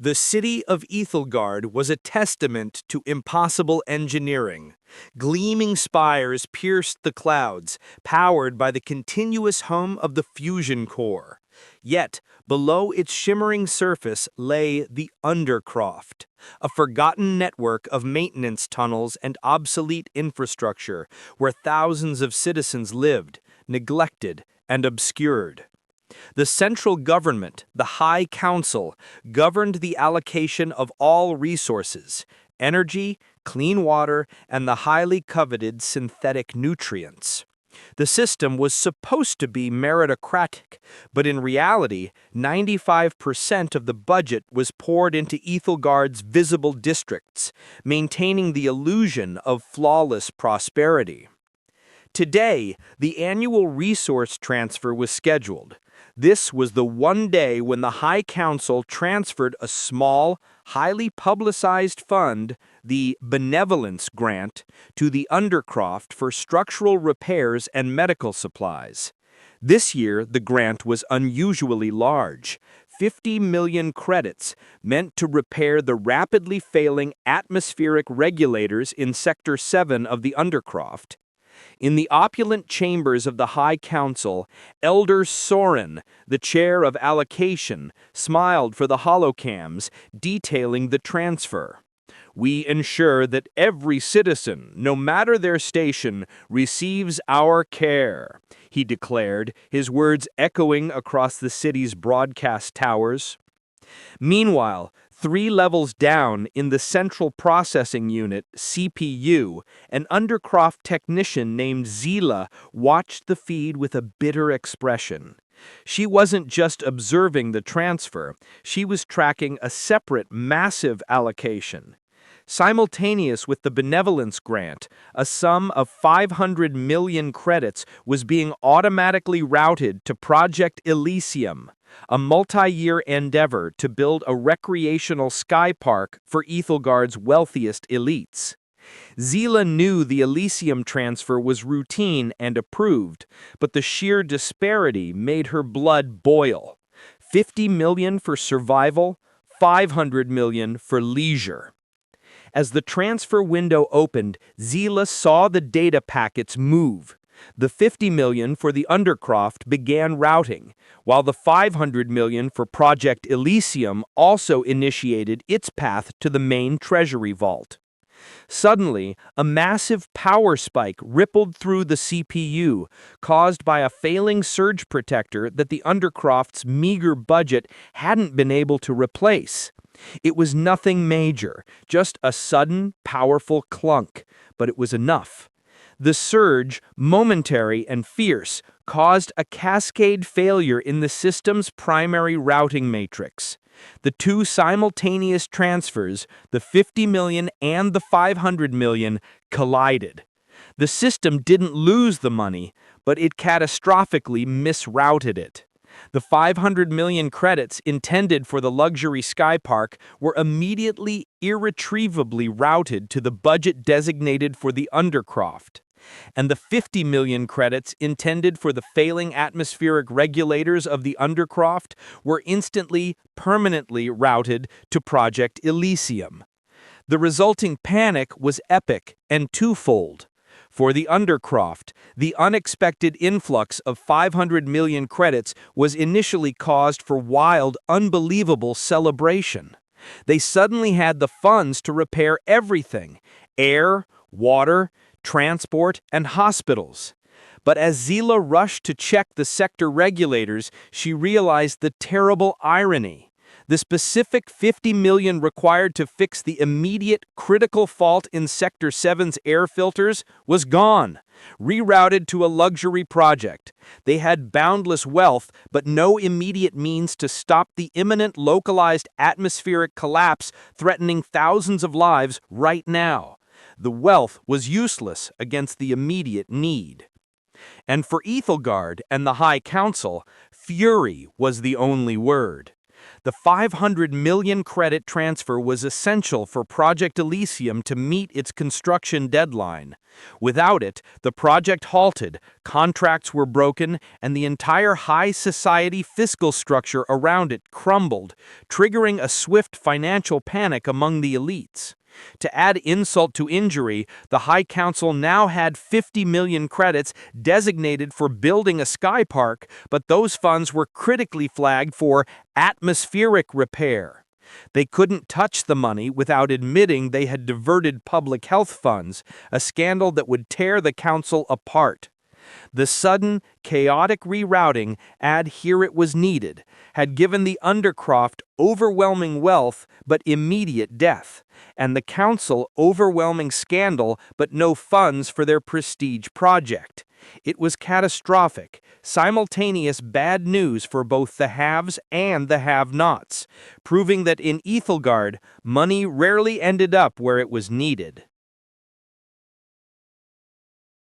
The city of Ethelgard was a testament to impossible engineering. Gleaming spires pierced the clouds, powered by the continuous hum of the fusion core. Yet, below its shimmering surface lay the Undercroft, a forgotten network of maintenance tunnels and obsolete infrastructure where thousands of citizens lived, neglected and obscured. The central government, the High Council, governed the allocation of all resources, energy, clean water, and the highly coveted synthetic nutrients. The system was supposed to be meritocratic, but in reality, 95% of the budget was poured into Ethelgard's visible districts, maintaining the illusion of flawless prosperity. Today, the annual resource transfer was scheduled. This was the one day when the High Council transferred a small, highly publicized fund, the Benevolence Grant, to the Undercroft for structural repairs and medical supplies. This year, the grant was unusually large, 50 million credits, meant to repair the rapidly failing atmospheric regulators in Sector 7 of the Undercroft. In the opulent chambers of the High Council, Elder Soren, the chair of allocation, smiled for the holocams, detailing the transfer. "We ensure that every citizen, no matter their station, receives our care," he declared, his words echoing across the city's broadcast towers. Meanwhile, 3 levels down in the Central Processing Unit, CPU, an Undercroft technician named Zila watched the feed with a bitter expression. She wasn't just observing the transfer, she was tracking a separate, massive allocation. Simultaneous with the Benevolence Grant, a sum of 500 million credits was being automatically routed to Project Elysium, a multi-year endeavor to build a recreational sky park for Ethelgard's wealthiest elites. Zila knew the Elysium transfer was routine and approved, but the sheer disparity made her blood boil. 50 million for survival, 500 million for leisure. As the transfer window opened, Zila saw the data packets move. The 50 million for the Undercroft began routing, while the 500 million for Project Elysium also initiated its path to the main treasury vault. Suddenly, a massive power spike rippled through the CPU, caused by a failing surge protector that the Undercroft's meager budget hadn't been able to replace. It was nothing major, just a sudden, powerful clunk, but it was enough. The surge, momentary and fierce, caused a cascade failure in the system's primary routing matrix. The two simultaneous transfers, the 50 million and the 500 million, collided. The system didn't lose the money, but it catastrophically misrouted it. The 500 million credits intended for the luxury sky park were immediately, irretrievably routed to the budget designated for the Undercroft. And the 50 million credits intended for the failing atmospheric regulators of the Undercroft were instantly, permanently routed to Project Elysium. The resulting panic was epic and twofold. For the Undercroft, the unexpected influx of 500 million credits was initially caused for wild, unbelievable celebration. They suddenly had the funds to repair everything: air, water, transport, and hospitals. But as Zila rushed to check the sector regulators, she realized the terrible irony. The specific 50 million required to fix the immediate critical fault in Sector 7's air filters was gone, rerouted to a luxury project. They had boundless wealth, but no immediate means to stop the imminent localized atmospheric collapse threatening thousands of lives right now. The wealth was useless against the immediate need. And for Ethelgard and the High Council, fury was the only word. The The 500 million credit transfer was essential for Project Elysium to meet its construction deadline. Without it, the project halted, contracts were broken, and the entire high society fiscal structure around it crumbled, triggering a swift financial panic among the elites. To add insult to injury, the High Council now had 50 million credits designated for building a sky park, but those funds were critically flagged for atmospheric repair. They couldn't touch the money without admitting they had diverted public health funds, a scandal that would tear the council apart. The sudden, chaotic rerouting, here it was needed, had given the Undercroft overwhelming wealth but immediate death, and the council overwhelming scandal but no funds for their prestige project. It was catastrophic, simultaneous bad news for both the haves and the have-nots, proving that in Ethelgard, money rarely ended up where it was needed.